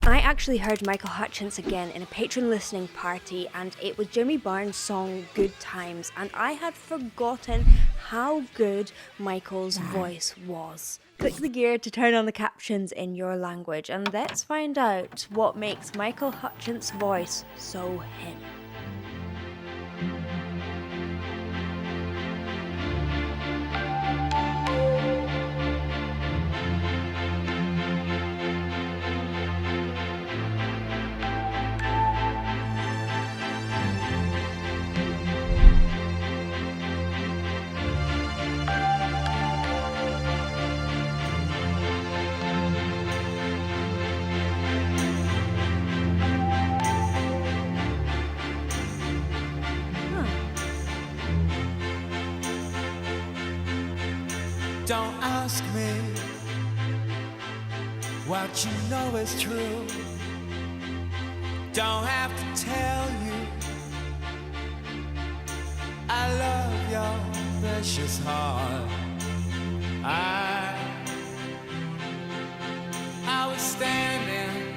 I actually heard Michael Hutchence again in a patron listening party, and it was Jimmy Barnes' song Good Times, and I had forgotten how good Michael's voice was. Click the gear to turn on the captions in your language, and let's find out what makes Michael Hutchence's voice so him. Don't ask me what you know is true. Don't have to tell you I love your precious heart. I was standing,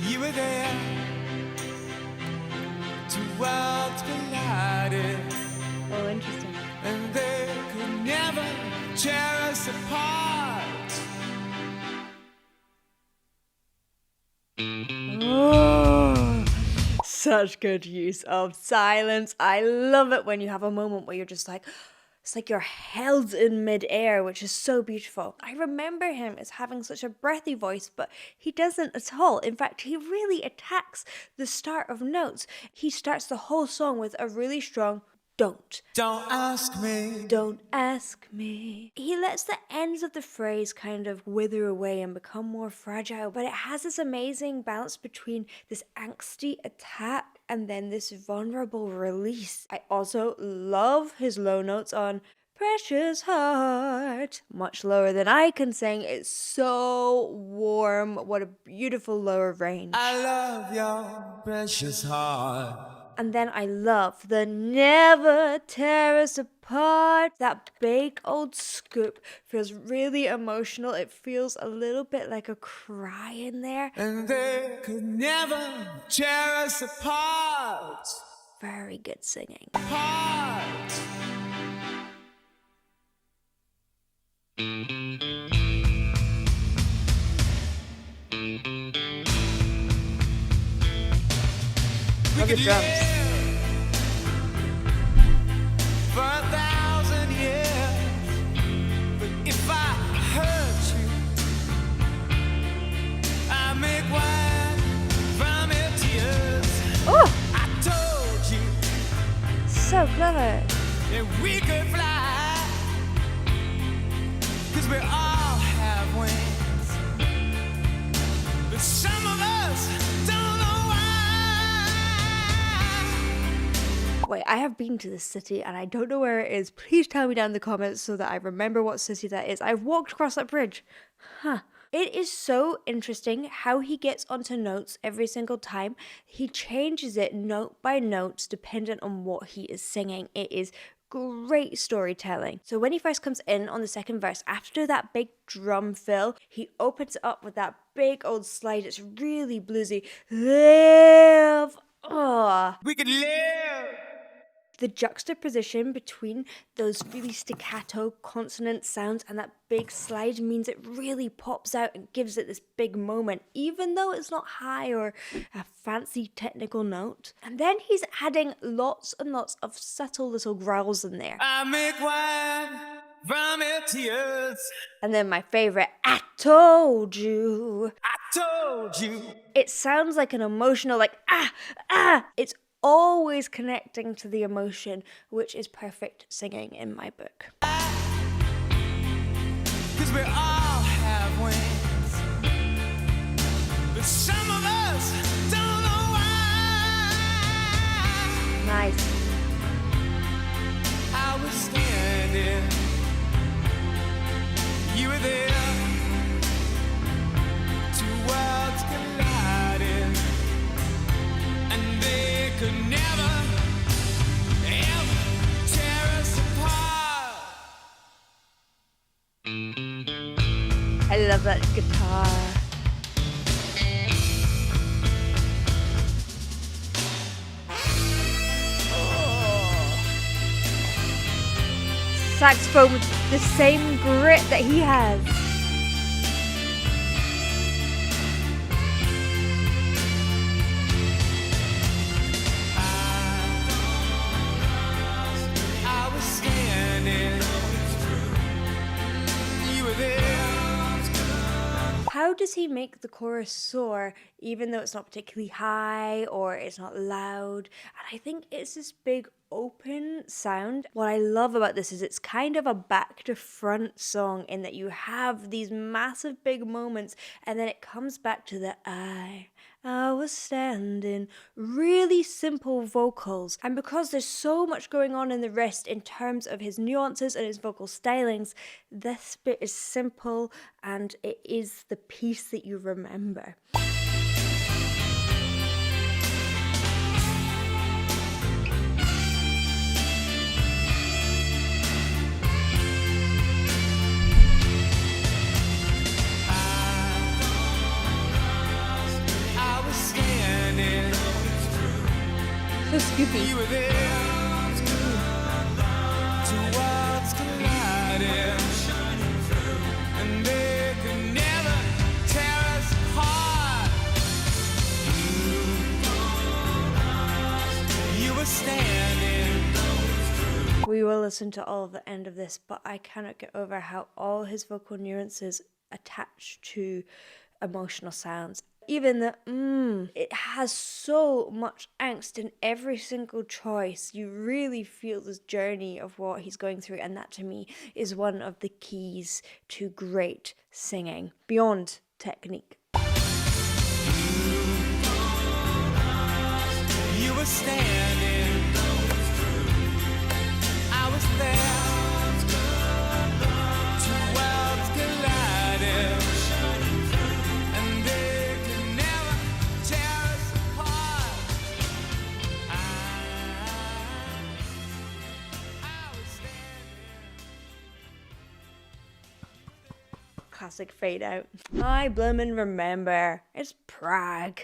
you were there. Two worlds collided. Oh, interesting. And they could never tear us apart. Oh, such good use of silence. I love it when you have a moment where you're just like, it's like you're held in midair, which is so beautiful. I remember him as having such a breathy voice, but he doesn't at all. In fact, he really attacks the start of notes. He starts the whole song with a really strong don't. Don't ask me. Don't ask me. He lets the ends of the phrase kind of wither away and become more fragile, but it has this amazing balance between this angsty attack and then this vulnerable release. I also love his low notes on Precious Heart, much lower than I can sing. It's so warm. What a beautiful lower range. I love your precious heart. And then I love the never tear us apart. That big old scoop feels really emotional. It feels a little bit like a cry in there. And they could never tear us apart. Very good singing. Apart. Love the drums. For 1,000 years, but if I hurt you, I make wine from your tears. Oh, I told you so clever. that we could fly, 'cause we all have wings, but some of us don't know why. Wait, I have been to this city and I don't know where it is. Please tell me down in the comments so that I remember what city that is. I've walked across that bridge. Huh. It is so interesting how he gets onto notes every single time. He changes it note by note dependent on what he is singing. It is great storytelling. So when he first comes in on the second verse, after that big drum fill, he opens it up with that big old slide. It's really bluesy. Live. Oh. We could live. The juxtaposition between those really staccato consonant sounds and that big slide means it really pops out and gives it this big moment, even though it's not high or a fancy technical note. And then he's adding lots and lots of subtle little growls in there. I make wine from your tears. And then my favorite, I told you. I told you. It sounds like an emotional, like, It's always connecting to the emotion, which is perfect singing in my book. 'Cause we all have wings, but some of us don't know why. Nice. I was standing, you were there. Two worlds collided, and they could never, ever tear us apart. saxophone with the same grit that he has. I was standing. You were there. How does he make the chorus soar even though it's not particularly high or it's not loud? And I think it's this big open sound. What I love about this is it's kind of a back to front song in that you have these massive big moments and then it comes back to the I was standing, really simple vocals. And because there's so much going on in the rest in terms of his nuances and his vocal stylings, this bit is simple and it is the piece that you remember. I was standing. So Scoopy. You were there. Two worlds collided, and they could never tear us apart. You were standing. We will listen to all of the end of this, but I cannot get over how all his vocal nuances attach to emotional sounds. Even the it has so much angst in every single choice. You really feel this journey of what he's going through, and that to me is one of the keys to great singing, beyond technique. You were standing. I was there. Two worlds collided, and they could never tear us apart. I was standing. Classic fade out. I bloomin' remember. It's Prague.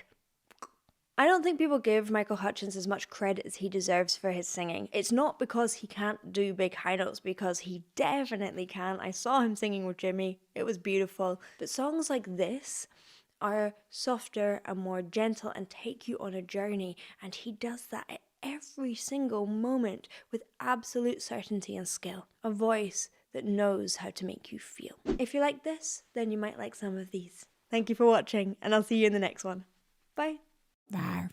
I don't think people give Michael Hutchence as much credit as he deserves for his singing. It's not because he can't do big high notes, because he definitely can. I saw him singing with Jimmy. It was beautiful. But songs like this are softer and more gentle and take you on a journey, and he does that at every single moment with absolute certainty and skill. A voice that knows how to make you feel. If you like this, then you might like some of these. Thank you for watching, and I'll see you in the next one. Bye. There.